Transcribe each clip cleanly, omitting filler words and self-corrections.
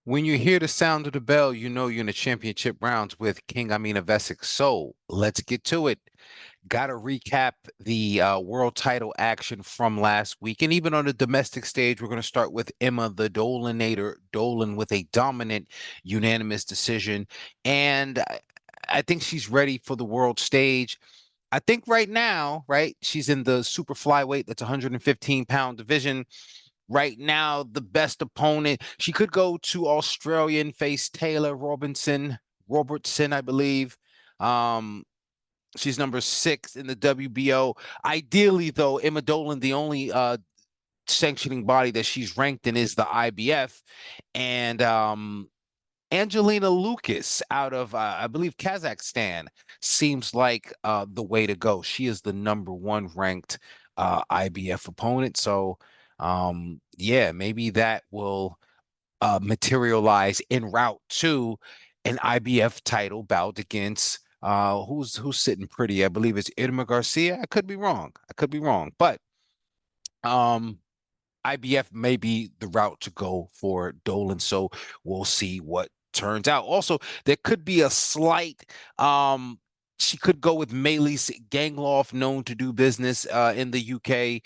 When you hear the sound of the bell, you know you're in the championship rounds with King Amin of Essex. So let's get to it. Got to recap the world title action from last week. And even on the domestic stage, we're going to start with Emma, the Dolanator, Dolan with a dominant unanimous decision. And I think she's ready for the world stage. I think right now, right, she's in the super flyweight. That's 115-pound division. Right now, the best opponent, she could go to Australia and face Taylor Robertson, I believe. Um, she's number 6 in the WBO. Ideally, though, Emma Dolan, the only sanctioning body that she's ranked in is the IBF. And Angelina Lukas out of, I believe, Kazakhstan seems like the way to go. She is the number 1 ranked IBF opponent. So, yeah, maybe that will materialize en route to an IBF title bout against who's sitting pretty. I believe it's Irma Garcia. I could be wrong. But um IBF may be the route to go for Dolan. So we'll see what turns out. Also, there could be a slight she could go with Melis Gangloff, known to do business in the UK,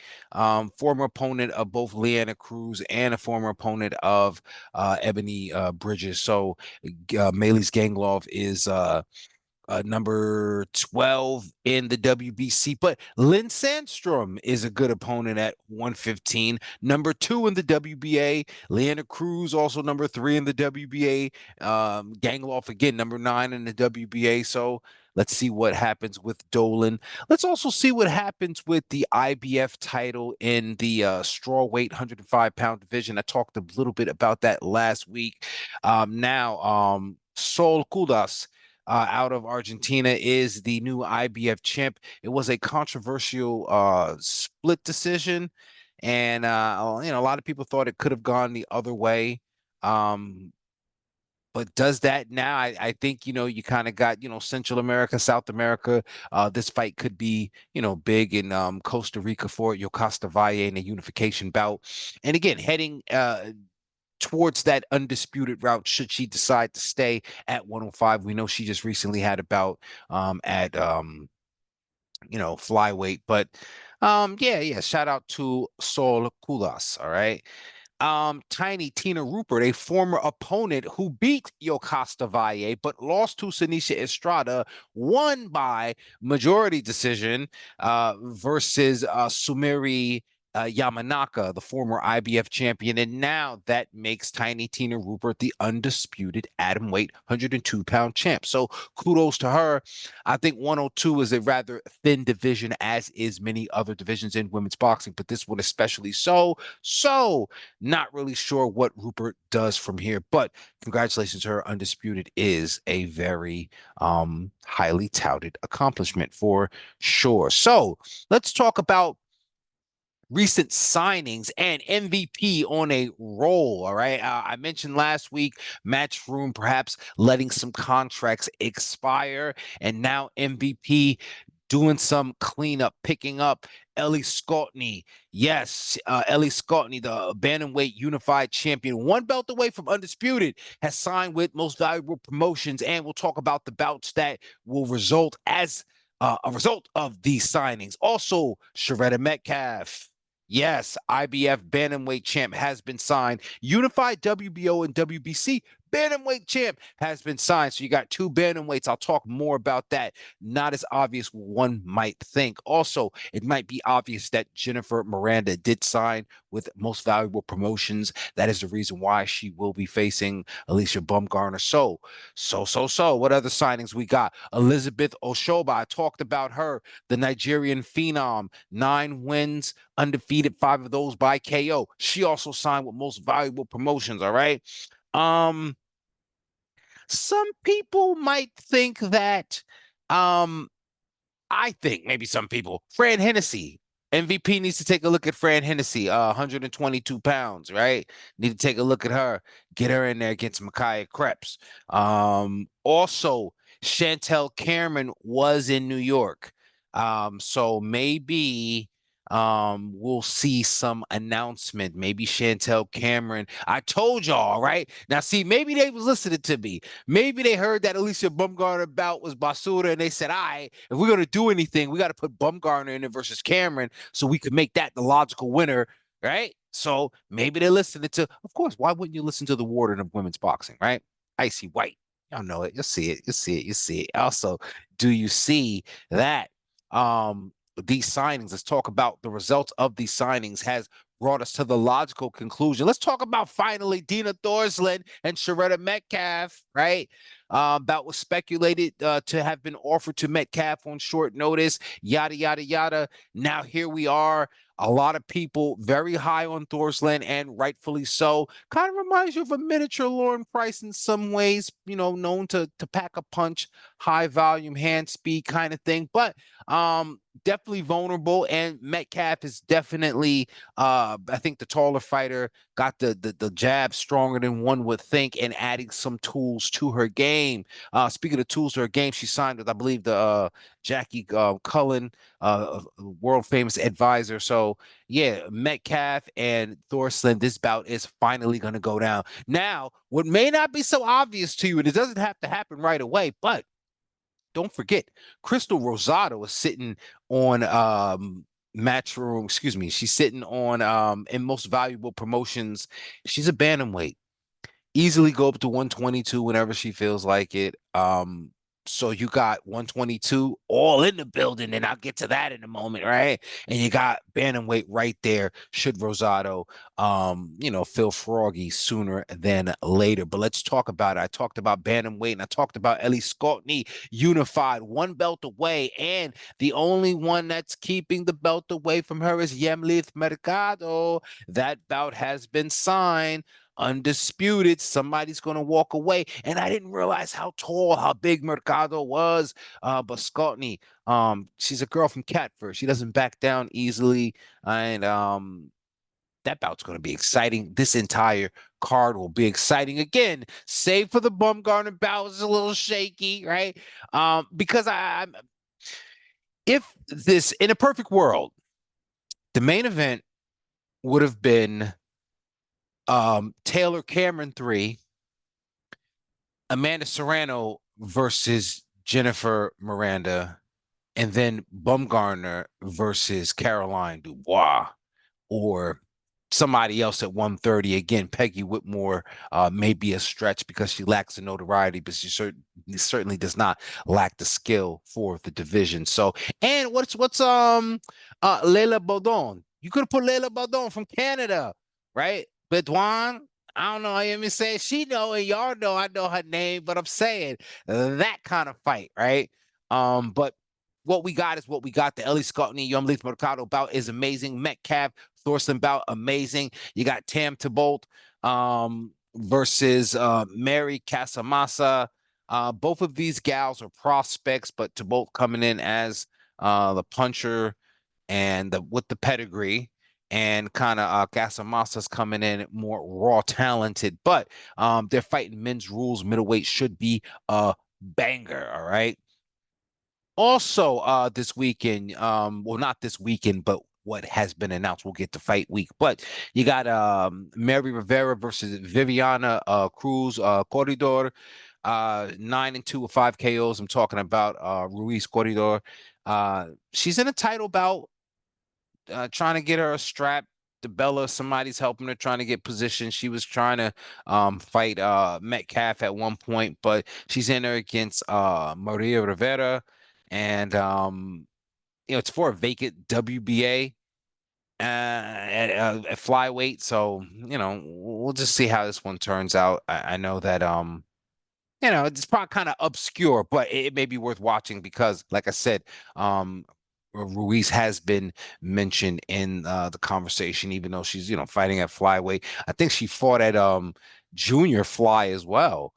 former opponent of both Leanna Cruz and a former opponent of Ebony Bridges. So Melis Gangloff is number 12 in the WBC. But Lynn Sandstrom is a good opponent at 115. Number 2 in the WBA. Leanna Cruz, also number 3 in the WBA. Gangloff, again, number 9 in the WBA. So let's see what happens with Dolan. Let's also see what happens with the IBF title in the strawweight 105-pound division. I talked a little bit about that last week. Sol Cudos out of Argentina is the new IBF champ. It was a controversial split decision, and a lot of people thought it could have gone the other way. But does that now? I think, you kind of got, Central America, South America. This fight could be, big in Costa Rica for Yokasta Valle in a unification bout. And again, heading towards that undisputed route should she decide to stay at 105. We know she just recently had a bout at flyweight, but yeah, shout out to Sol Cudos, all right. Tiny Tina Rupprecht, a former opponent who beat Yokasta Valle but lost to Sanisha Estrada, won by majority decision versus Sumire Yamanaka, the former IBF champion. And now that makes Tiny Tina Rupprecht the undisputed atomweight 102-pound champ. So kudos to her. I think 102 is a rather thin division, as is many other divisions in women's boxing, but this one especially so. So not really sure what Rupprecht does from here, but congratulations to her. Undisputed is a very highly touted accomplishment for sure. So let's talk about recent signings and MVP on a roll. All right. I mentioned last week, Matchroom perhaps letting some contracts expire, and now MVP doing some cleanup, picking up Ellie Scotney. Yes, Ellie Scotney, the bantamweight unified champion, 1 belt away from undisputed, has signed with Most Valuable Promotions, and we'll talk about the bouts that will result as a result of these signings. Also, Shurretta Metcalf. Yes, IBF bantamweight champ has been signed. Unified WBO and WBC bantamweight champ has been signed. So you got 2 bantamweights. I'll talk more about that. Not as obvious one might think. Also, it might be obvious that Jennifer Miranda did sign with Most Valuable Promotions. That is the reason why she will be facing Alicia Bumgarner. So. What other signings we got? Elizabeth Oshoba. I talked about her, the Nigerian phenom. 9 wins, undefeated, 5 of those by KO. She also signed with Most Valuable Promotions. All right. Um, some people might think that, um, I think maybe some people, Fran Hennessy, MVP needs to take a look at Fran Hennessy, 122 pounds, right? Need to take a look at her, get her in there against Micaiah Krebs. Also, Chantel Cameron was in New York. So maybe we'll see some announcement. Maybe Chantel Cameron. I told y'all, right? Now, see, maybe they was listening to me. Maybe they heard that Alicia Bumgarner bout was basura, and they said, all right, if we're gonna do anything, we got to put Bumgarner in it versus Cameron so we could make that the logical winner, right? So maybe they're listening to, of course, why wouldn't you listen to the warden of women's boxing, right? Icy White. Y'all know it. You'll see it. You'll see it. You see it. Also, do you see that these signings, let's talk about the results of these signings, has brought us to the logical conclusion. Let's talk about finally Dina Thorslund and Shurretta Metcalf, right? That was speculated to have been offered to Metcalf on short notice, yada, yada, yada. Now here we are. A lot of people very high on Thorslund, and rightfully so. Kind of reminds you of a miniature Lauren Price in some ways, you know, known to pack a punch, high volume, hand speed kind of thing. But definitely vulnerable, and Metcalf is definitely I think the taller fighter, got the jab stronger than one would think, and adding some tools to her game. Speaking of tools to her game, she signed with, I believe, the Jackie Cullen, world famous advisor. So yeah, Metcalf and Thorslund, this bout is finally going to go down. Now, what may not be so obvious to you, and it doesn't have to happen right away, but don't forget, Krystal Rosado is sitting on Matchroom, excuse me, she's sitting on in Most Valuable Promotions. She's a bantamweight. Easily go up to 122 whenever she feels like it. So you got 122 all in the building, and I'll get to that in a moment, right? And you got bantamweight right there, should Rosado you know, feel froggy sooner than later. But let's talk about it. I talked about bantamweight, and I talked about Ellie Scotney, unified, one belt away, and the only one that's keeping the belt away from her is Yamileth Mercado. That bout has been signed. Undisputed, somebody's going to walk away. And I didn't realize how tall, how big Mercado was. But Scotney, she's a girl from Catford. She doesn't back down easily. And that bout's going to be exciting. This entire card will be exciting again, save for the Bumgarner bout was a little shaky, right? Because I'm if this, in a perfect world, the main event would have been Taylor Cameron 3, Amanda Serrano versus Jennifer Miranda, and then Bumgarner versus Caroline Dubois, or somebody else at 130. Again, Peggy Whitmore may be a stretch because she lacks the notoriety, but she certainly does not lack the skill for the division. So, and what's Leila Baudon? You could have put Leila Baudon from Canada, right? Bedouin. I don't know. I mean, say she know, and y'all know I know her name, but I'm saying that kind of fight, right? But what we got is what we got. The Ellie Scotney, Yamileth Mercado bout is amazing. Metcalf, Thorslund bout, amazing. You got Tam Tabolt versus Mary Casamassa. Both of these gals are prospects, but Tabolt coming in as the puncher and with the pedigree. And kind of Casamassa's coming in more raw talented, but they're fighting men's rules. Middleweight should be a banger, all right? Also, this weekend, well, not this weekend, but what has been announced, we'll get to fight week. But you got Mary Rivera versus Viviana Cruz Corridor, 9-2 with 5 KOs. I'm talking about Ruiz Corridor. She's in a title bout, trying to get her a strap. DeBella, somebody's helping her, trying to get position. She was trying to fight Metcalf at one point, but she's in there against Maria Rivera. And you know, it's for a vacant WBA at flyweight. So, you know, we'll just see how this one turns out. I know that you know, it's probably kind of obscure, but it may be worth watching because, like I said, Ruiz has been mentioned in the conversation, even though she's, you know, fighting at flyweight. I think she fought at junior fly as well.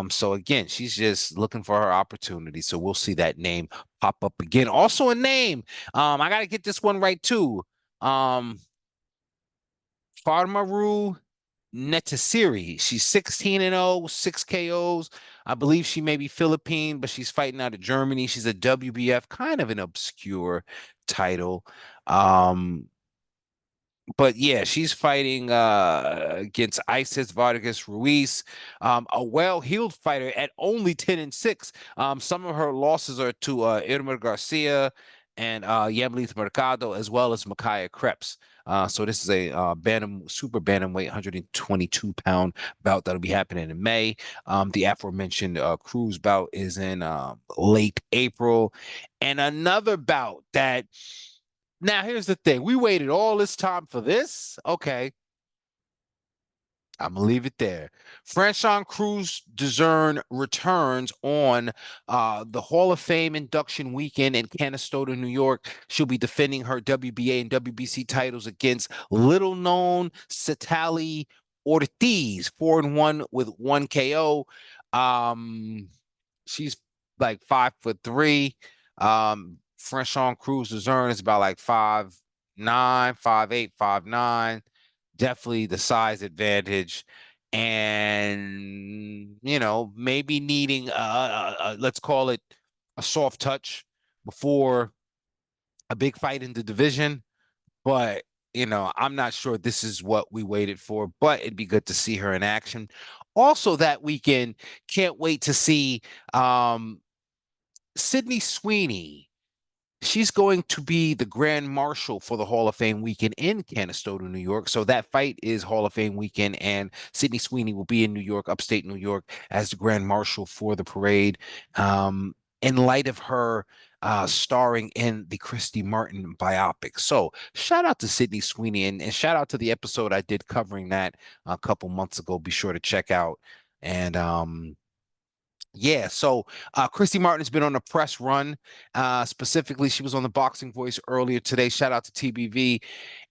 So again, she's just looking for her opportunity. So we'll see that name pop up again. Also a name. I gotta get this one right too. Farmaru Netasiri. She's 16-0, 6 KOs. I believe she may be Philippine, but she's fighting out of Germany. She's a WBF, kind of an obscure title. But yeah, she's fighting against Isis Vargas Ruiz, a well-heeled fighter at only 10-6. Some of her losses are to Irma Garcia and Yamileth Mercado, as well as Micaiah Krebs. So this is a super bantamweight, 122-pound bout that'll be happening in May. The aforementioned Cruz bout is in late April, and another bout that. Now, here's the thing. We waited all this time for this. Okay. I'm gonna leave it there. Franchon Cruz Dezern returns on the Hall of Fame induction weekend in Canastota, New York. She'll be defending her WBA and WBC titles against little-known Satali Ortiz, 4-1 with 1 KO. She's like 5'3". Franchon Cruz Dezern is about like 5'9", 5'8", 5'9". Definitely the size advantage, and maybe needing let's call it a soft touch before a big fight in the division. But I'm not sure this is what we waited for, but it'd be good to see her in action. Also that weekend, can't wait to see Sydney Sweeney. She's going to be the Grand Marshal for the Hall of Fame weekend in Canastota, New York. So that fight is Hall of Fame weekend, and Sydney Sweeney will be in New York, upstate New York, as the Grand Marshal for the parade. In light of her starring in the Christy Martin biopic. So shout out to Sydney Sweeney, and shout out to the episode I did covering that a couple months ago. Be sure to check out. And yeah, so Christy Martin has been on a press run. Specifically, she was on the Boxing Voice earlier today. Shout out to TBV.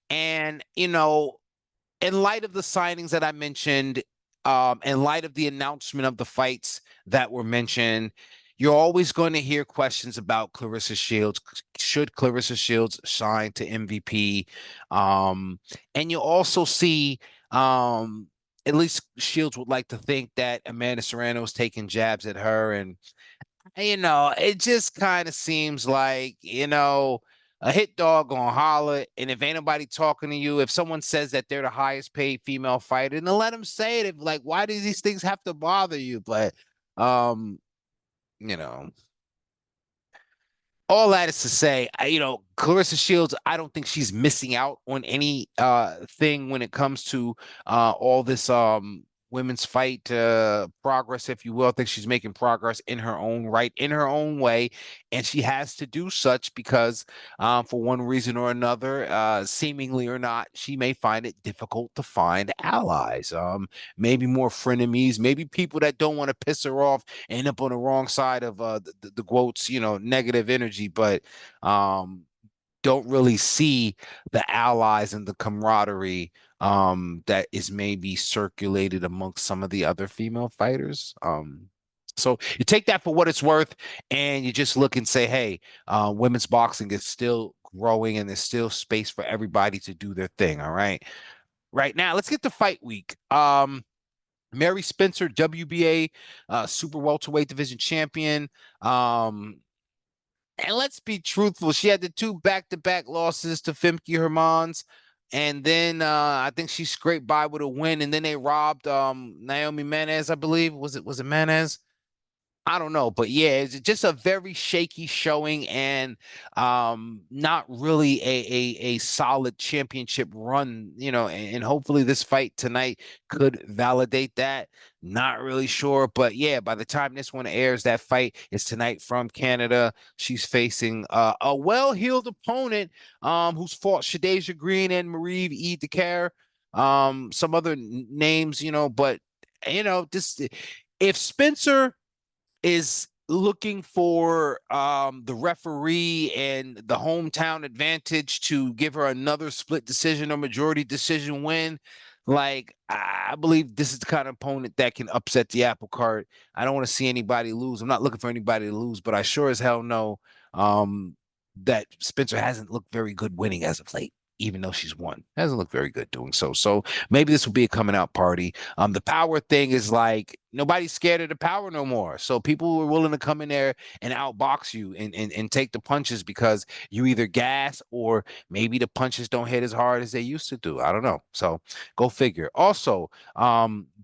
And, in light of the signings that I mentioned, in light of the announcement of the fights that were mentioned, you're always going to hear questions about Claressa Shields. Should Claressa Shields sign to MVP? And you also see at least Shields would like to think that Amanda Serrano is taking jabs at her. And, it just kind of seems like, a hit dog gonna holler. And if ain't nobody talking to you, if someone says that they're the highest paid female fighter, then let them say it. Like, why do these things have to bother you? But, you know, all that is to say, Claressa Shields, I don't think she's missing out on any thing when it comes to all this women's fight progress, if you will. I think she's making progress in her own right, in her own way, and she has to do such because for one reason or another, seemingly or not, she may find it difficult to find allies, maybe more frenemies, maybe people that don't want to piss her off, end up on the wrong side of the GWOAT's, negative energy, but don't really see the allies and the camaraderie that is maybe circulated amongst some of the other female fighters. So you take that for what it's worth, and you just look and say, hey, women's boxing is still growing, and there's still space for everybody to do their thing. All right. Right now, let's get to fight week. Mary Spencer, WBA super welterweight division champion. And let's be truthful, she had the two back-to-back losses to Femke Hermans. And then I think she scraped by with a win, and then they robbed Naomi Manez, I believe. Was it Manez? I don't know, but yeah, it's just a very shaky showing, and not really a solid championship run, and hopefully this fight tonight could validate that. Not really sure, but yeah, by the time this one airs, that fight is tonight from Canada. She's facing a well-heeled opponent who's fought Shadeja Green and Marie E. Decaire, some other names, but this if Spencer is looking for the referee and the hometown advantage to give her another split decision or majority decision win. Like, I believe this is the kind of opponent that can upset the apple cart. I don't want to see anybody lose. I'm not looking for anybody to lose, but I sure as hell know that Spencer hasn't looked very good winning as of late. even though she's won. Doesn't look very good doing so. So maybe this will be a coming out party. The power thing is like nobody's scared of the power no more. So people were willing to come in there and outbox you and take the punches because you either gas or maybe the punches don't hit as hard as they used to do. I don't know. So go figure. Also,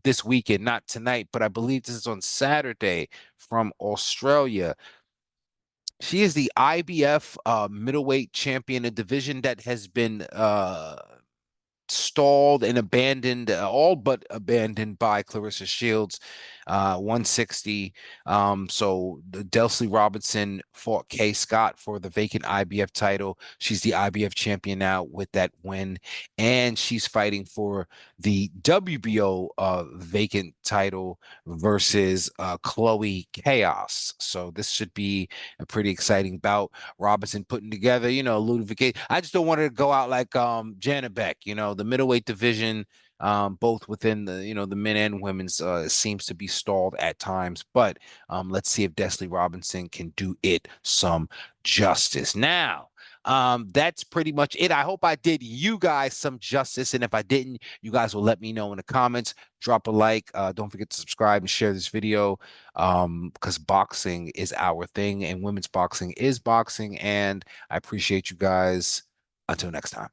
this weekend, not tonight, but I believe this is on Saturday from Australia. She is the IBF middleweight champion, a division that has been stalled and abandoned, all but abandoned by Clarissa Shields, 160. So the Delcy Robinson fought Kay Scott for the vacant IBF title. She's the IBF champion now with that win, and she's fighting for the WBO vacant title versus Chloe Chaos. So this should be a pretty exciting bout. Robinson putting together, Ludification. I just don't want her to go out like Janet Beck, the middleweight division, both within the men and women's seems to be stalled at times. But let's see if Desley Robinson can do it some justice. Now, that's pretty much it. I hope I did you guys some justice. And if I didn't, you guys will let me know in the comments. Drop a like. Don't forget to subscribe and share this video because boxing is our thing and women's boxing is boxing. And I appreciate you guys. Until next time.